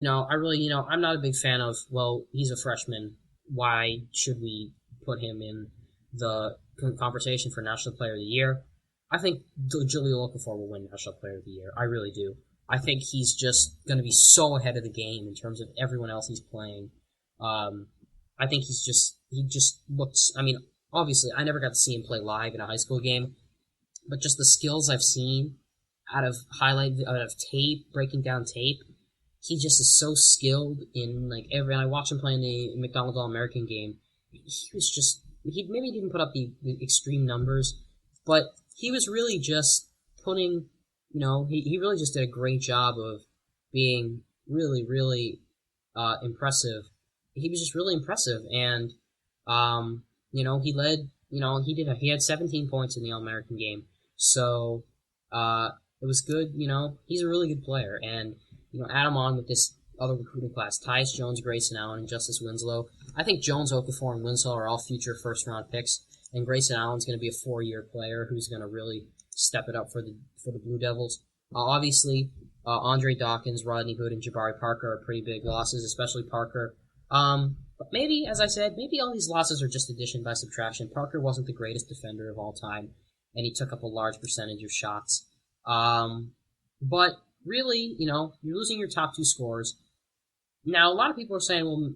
I'm not a big fan of, well, he's a freshman. Why should we put him in the conversation for National Player of the Year? I think Julio Okafor will win National Player of the Year. I really do. I think he's just going to be so ahead of the game in terms of everyone else he's playing. Um, I think he just looks. I mean, obviously, I never got to see him play live in a high school game, but just the skills I've seen out of tape, breaking down tape, he just is so skilled in like every. And I watched him play in the McDonald's All American game. He was just he maybe didn't put up the extreme numbers, but he was really just putting. He really just did a great job of being really impressive. He was just really impressive, and he led. He had 17 points in the All American game, so it was good. He's a really good player, and add him on with this other recruiting class: Tyus Jones, Grayson Allen, and Justice Winslow. I think Jones, Okafor, and Winslow are all future first-round picks, and Grayson Allen's going to be a 4-year player who's going to really step it up for the Blue Devils. Obviously, Andre Dawkins, Rodney Hood, and Jabari Parker are pretty big losses, especially Parker. But maybe, as I said, maybe all these losses are just addition by subtraction. Parker wasn't the greatest defender of all time, and he took up a large percentage of shots. But really, you're losing your top two scorers. Now, a lot of people are saying, well,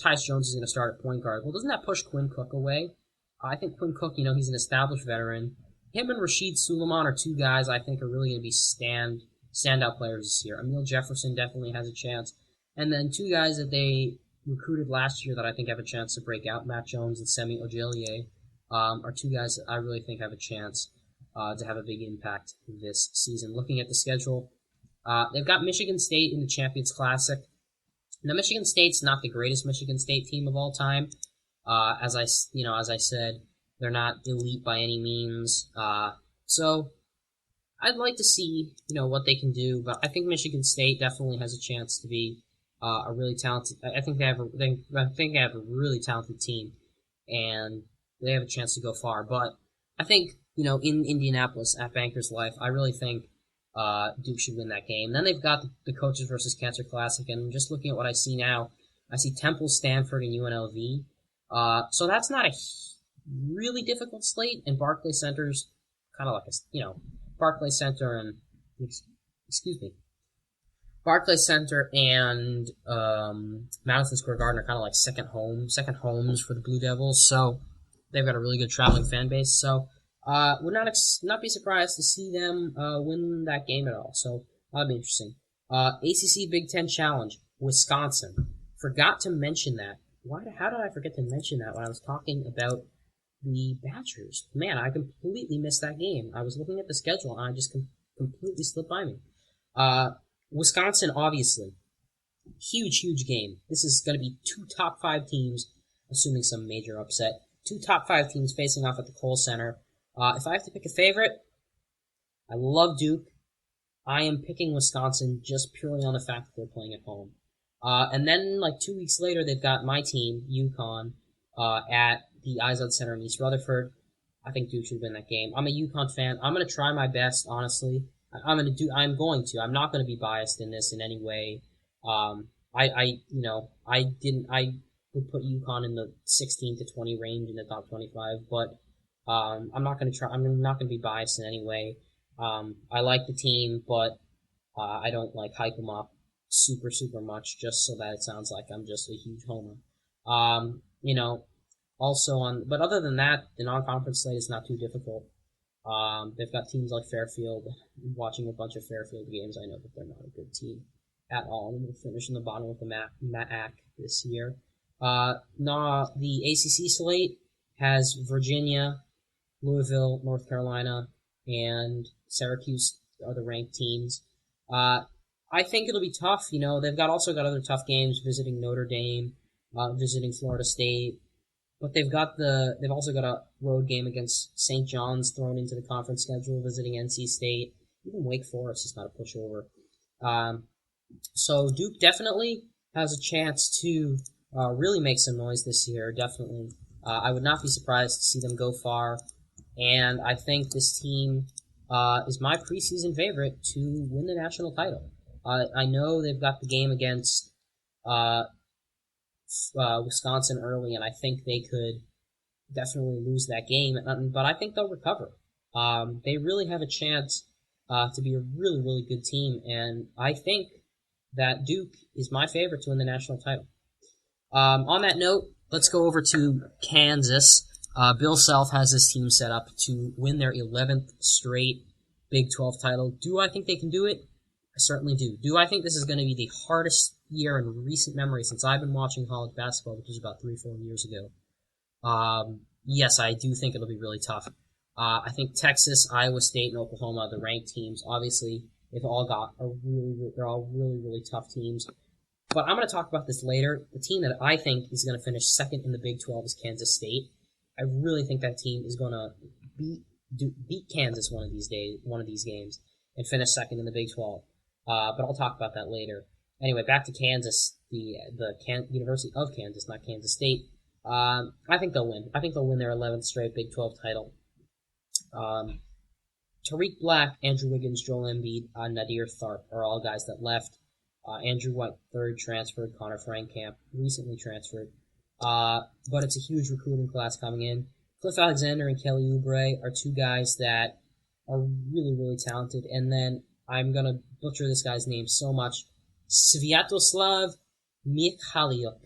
Tyus Jones is going to start at point guard. Well, doesn't that push Quinn Cook away? I think Quinn Cook, he's an established veteran. Him and Rashid Suleiman are two guys I think are really going to be standout players this year. Emil Jefferson definitely has a chance. And then two guys that they recruited last year that I think have a chance to break out, Matt Jones and Semi Ojeleye, are two guys that I really think have a chance to have a big impact this season. Looking at the schedule, they've got Michigan State in the Champions Classic. Now, Michigan State's not the greatest Michigan State team of all time. As I said, they're not elite by any means. So I'd like to see, what they can do. But I think Michigan State definitely has a chance to be a really talented. I think they have a really talented team, and they have a chance to go far. But I think in Indianapolis at Bankers Life, I really think Duke should win that game. Then they've got the Coaches versus Cancer Classic, and just looking at what I see now, I see Temple, Stanford, and UNLV. So that's not a really difficult slate, and Barclays Center's kind of like Barclays Center and excuse me, Barclays Center and Madison Square Garden are kind of like second homes for the Blue Devils. So they've got a really good traveling fan base. So would not be surprised to see them win that game at all. So that'll be interesting. ACC Big Ten Challenge, Wisconsin. Forgot to mention that. How did I forget to mention that when I was talking about the Badgers? Man, I completely missed that game. I was looking at the schedule and I just completely slipped by me. Wisconsin, obviously, huge game. This is going to be two top 5 teams, assuming some major upset. Two top 5 teams facing off at the Kohl Center. If I have to pick a favorite, I love Duke. I am picking Wisconsin just purely on the fact that they're playing at home. And then, 2 weeks later, they've got my team, UConn, at the Izod Center in East Rutherford. I think Duke should win that game. I'm a UConn fan. I'm going to try my best, honestly. I'm going to. I'm not going to be biased in this in any way. I would put UConn in the 16 to 20 range in the top 25, but I'm not going to try. I'm not going to be biased in any way. I like the team, but I don't hype them up super much just so that it sounds like I'm just a huge homer. But other than that, the non-conference slate is not too difficult. They've got teams like Fairfield. Watching a bunch of Fairfield games, I know that they're not a good team at all. And we'll finish in the bottom of the MAAC this year. The ACC slate has Virginia, Louisville, North Carolina, and Syracuse are the ranked teams. I think it'll be tough. They've also got other tough games, visiting Notre Dame, visiting Florida State. But they've also got a road game against St. John's thrown into the conference schedule, visiting NC State. Even Wake Forest is not a pushover. So Duke definitely has a chance to really make some noise this year, definitely. I would not be surprised to see them go far. And I think this team is my preseason favorite to win the national title. I know they've got the game against Wisconsin early, and I think they could definitely lose that game, but I think they'll recover. They really have a chance to be a really, really good team, and I think that Duke is my favorite to win the national title. On that note, let's go over to Kansas. Bill Self has this team set up to win their 11th straight Big 12 title. Do I think they can do it? I certainly do. Do I think this is going to be the hardest year in recent memory since I've been watching college basketball, which was about 3-4 years ago? Yes, I do think it'll be really tough. I think Texas, Iowa State, and Oklahoma, the ranked teams, obviously, they're all really, really tough teams. But I'm going to talk about this later. The team that I think is going to finish second in the Big 12 is Kansas State. I really think that team is going to beat Kansas one of these games, and finish second in the Big 12. But I'll talk about that later. Anyway, back to Kansas, the University of Kansas, not Kansas State. I think they'll win. I think they'll win their 11th straight Big 12 title. Tariq Black, Andrew Wiggins, Joel Embiid, Nadir Tharp are all guys that left. Andrew White, third, transferred. Connor Frankamp, recently transferred. But it's a huge recruiting class coming in. Cliff Alexander and Kelly Oubre are two guys that are really, really talented. And then I'm going to butcher this guy's name so much. Sviatoslav Mikhailyuk.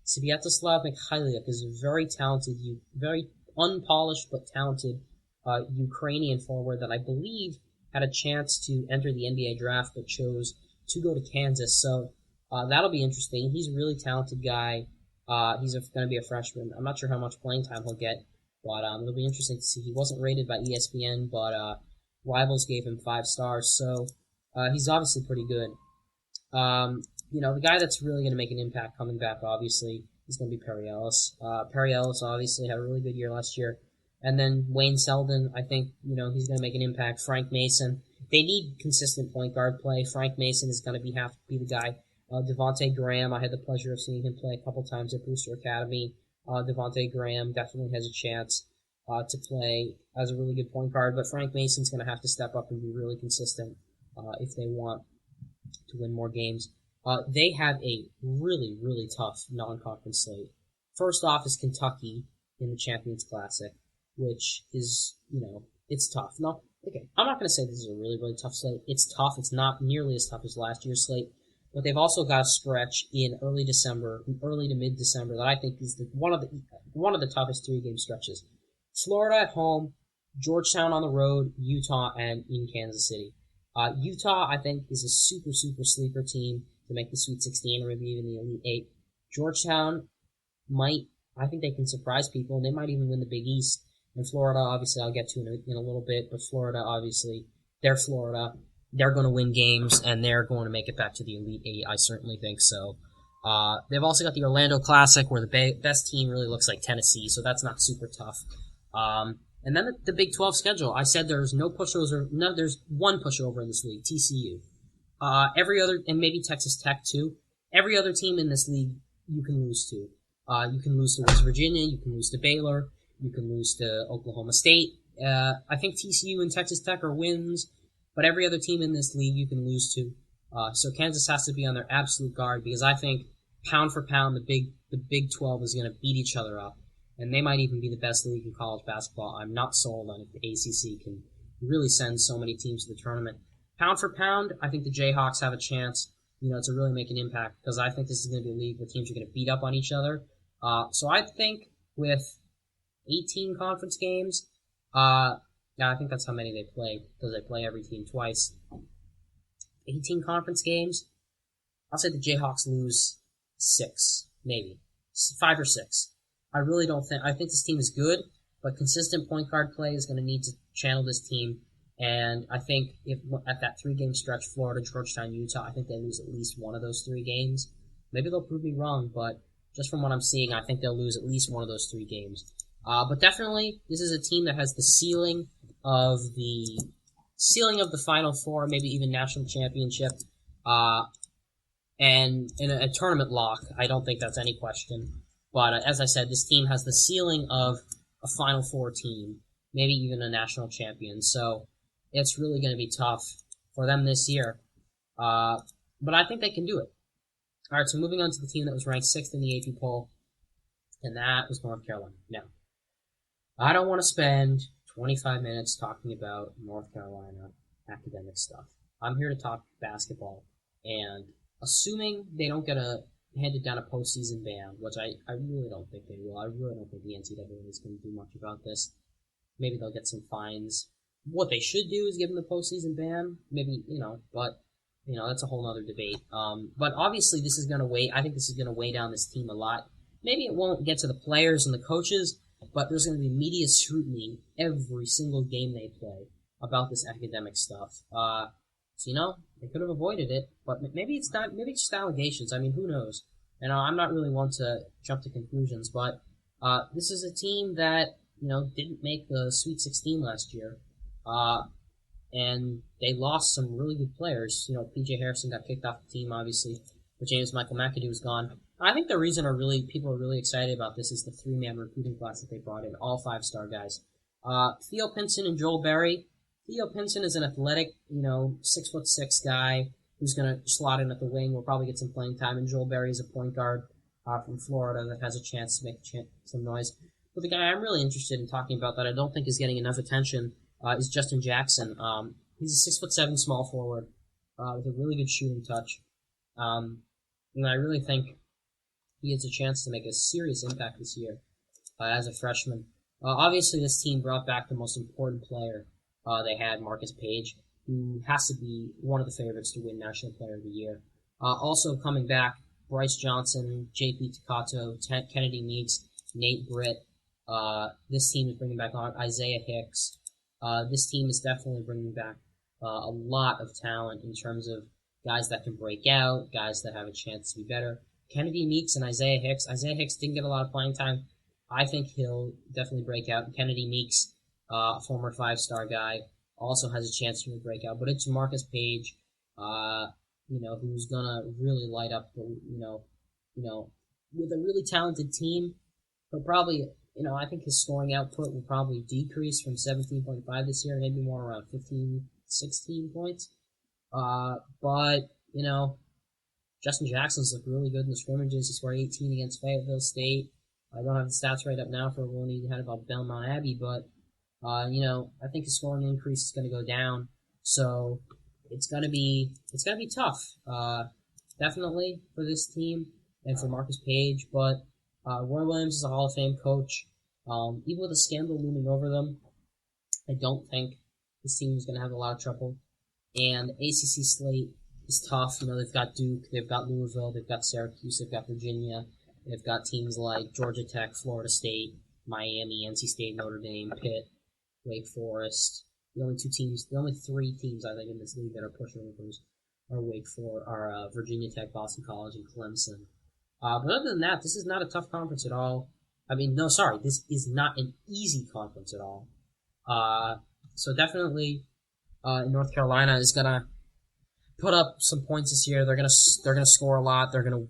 Sviatoslav Mikhailyuk is a very talented, very unpolished but talented Ukrainian forward that I believe had a chance to enter the NBA draft but chose to go to Kansas. So that'll be interesting. He's a really talented guy. He's going to be a freshman. I'm not sure how much playing time he'll get, but it'll be interesting to see. He wasn't rated by ESPN, but Rivals gave him 5 stars, so he's obviously pretty good. The guy that's really going to make an impact coming back, obviously, is going to be Perry Ellis. Perry Ellis obviously had a really good year last year. And then Wayne Selden, I think, he's going to make an impact. Frank Mason. They need consistent point guard play. Frank Mason is going to have to be the guy. Devontae Graham, I had the pleasure of seeing him play a couple times at Brewster Academy. Devontae Graham definitely has a chance to play as a really good point guard, but Frank Mason's going to have to step up and be really consistent if they want to win more games. They have a really, really tough non-conference slate. First off is Kentucky in the Champions Classic, which is, it's tough. No, okay, I'm not going to say this is a really, really tough slate. It's tough. It's not nearly as tough as last year's slate, but they've also got a stretch in early to mid-December that I think is one of the toughest 3-game stretches. Florida at home, Georgetown on the road, Utah, and in Kansas City. Utah, I think, is a super, super sleeper team to make the Sweet 16 or maybe even the Elite 8. Georgetown I think they can surprise people, and they might even win the Big East. And Florida, obviously, I'll get to in a little bit, but Florida, obviously, they're Florida. They're going to win games, and they're going to make it back to the Elite 8. I certainly think so. They've also got the Orlando Classic, where the best team really looks like Tennessee, so that's not super tough. And then the Big 12 schedule. I said there's no pushover. No, there's one pushover in this league, TCU. Every other, and maybe Texas Tech too. Every other team in this league you can lose to. You can lose to West Virginia. You can lose to Baylor. You can lose to Oklahoma State. I think TCU and Texas Tech are wins, but every other team in this league you can lose to. So Kansas has to be on their absolute guard because I think pound for pound the Big 12 is going to beat each other up. And they might even be the best league in college basketball. I'm not sold on if the ACC can really send so many teams to the tournament. Pound for pound, I think the Jayhawks have a chance, to really make an impact because I think this is going to be a league where teams are going to beat up on each other. So I think with 18 conference games, I think that's how many they play because they play every team twice. 18 conference games, I'll say the Jayhawks lose 6, maybe 5 or 6. I really don't think. I think this team is good, but consistent point guard play is going to need to channel this team. And I think if at that 3-game stretch, Florida, Georgetown, Utah, I think they lose at least one of those 3 games. Maybe they'll prove me wrong, but just from what I'm seeing, I think they'll lose at least one of those 3 games. But definitely, this is a team that has the ceiling of the Final Four, maybe even national championship, and in a tournament lock. I don't think that's any question. But as I said, this team has the ceiling of a Final Four team, maybe even a national champion. So it's really going to be tough for them this year. But I think they can do it. All right, so moving on to the team that was ranked 6th in the AP poll, and that was North Carolina. Now, I don't want to spend 25 minutes talking about North Carolina academic stuff. I'm here to talk basketball, and assuming they don't get handed down a postseason ban, which I really don't think they will. I really don't think the NCAA is going to do much about this. Maybe they'll get some fines. What they should do is give them the postseason ban. Maybe, but, that's a whole other debate. But obviously this is going to weigh, I think this is going to weigh down this team a lot. Maybe it won't get to the players and the coaches, but there's going to be media scrutiny every single game they play about this academic stuff. So, they could have avoided it, but maybe it's not, maybe it's just allegations. I mean, who knows? And I'm not really one to jump to conclusions, but this is a team that, didn't make the Sweet 16 last year. And they lost some really good players. P.J. Harrison got kicked off the team, obviously, but James Michael McAdoo is gone. I think the reason people are really excited about this is the 3-man recruiting class that they brought in, all 5-star guys. Theo Pinson and Joel Berry. Theo Pinson is an athletic, 6'6" guy who's going to slot in at the wing. Will probably get some playing time. And Joel Berry is a point guard from Florida that has a chance to make some noise. But the guy I'm really interested in talking about that I don't think is getting enough attention is Justin Jackson. He's a 6'7" small forward with a really good shooting touch. And I really think he has a chance to make a serious impact this year as a freshman. Obviously, this team brought back the most important player they had, Marcus Page, who has to be one of the favorites to win National Player of the Year. Also coming back, Bryce Johnson, J.P. Takato, Kennedy Meeks, Nate Britt. This team is bringing back Isaiah Hicks. This team is definitely bringing back a lot of talent in terms of guys that can break out, guys that have a chance to be better. Kennedy Meeks and Isaiah Hicks. Isaiah Hicks didn't get a lot of playing time. I think he'll definitely break out. Kennedy Meeks, a former 5-star guy, also has a chance to break out. But it's Marcus Page, who's gonna really light up the, with a really talented team. He'll probably, I think his scoring output will probably decrease from 17.5 this year, maybe more around 15, 16 points. But Justin Jackson's looked really good in the scrimmages. He scored 18 against Fayetteville State. I don't have the stats right up now for when he had about Belmont Abbey, but, I think his scoring increase is going to go down. So it's going to be tough, definitely for this team and for Marcus Page. But Roy Williams is a Hall of Fame coach. Even with a scandal looming over them, I don't think this team is going to have a lot of trouble. And ACC slate is tough. They've got Duke, they've got Louisville, they've got Syracuse, they've got Virginia. They've got teams like Georgia Tech, Florida State, Miami, NC State, Notre Dame, Pitt, Wake Forest. The only 3 teams I think in this league that are pushovers are Virginia Tech, Boston College, and Clemson. But other than that, this is not a tough conference at all. This is not an easy conference at all. So definitely, North Carolina is gonna put up some points this year. They're gonna score a lot. They're gonna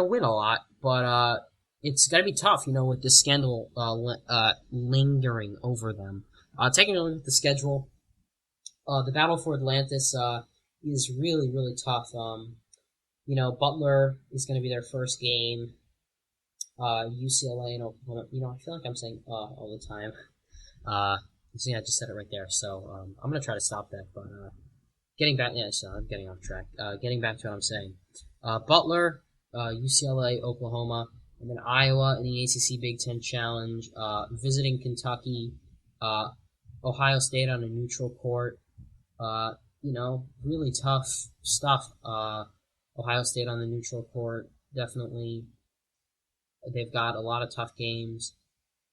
win a lot. But it's gonna be tough, with this scandal lingering over them. Taking a look at the schedule, the battle for Atlantis is really, really tough. Butler is going to be their first game. UCLA and Oklahoma. I feel like I'm saying all the time. See, I just said it right there. So I'm going to try to stop that. But getting back, I'm getting off track. Getting back to what I'm saying. Butler, UCLA, Oklahoma, and then Iowa in the ACC Big Ten Challenge. Visiting Kentucky. Ohio State on a neutral court. Really tough stuff. Ohio State on the neutral court, definitely. They've got a lot of tough games,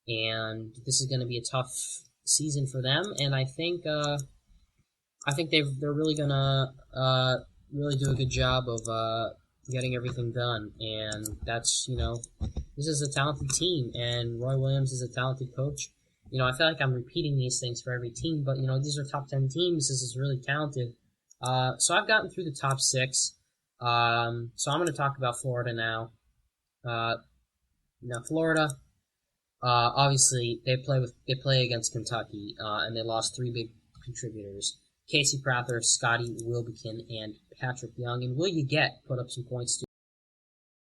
and this is going to be a tough season for them. And I think they're really gonna really do a good job of getting everything done. And that's this is a talented team, and Roy Williams is a talented coach. I feel like I'm repeating these things for every team, but, these are top 10 teams. This is really talented. So I've gotten through the top 6. So I'm going to talk about Florida now. Florida, obviously, they play against Kentucky, and they lost 3 big contributors. Casey Prather, Scotty Wilbekin, and Patrick Young. And will you put up some points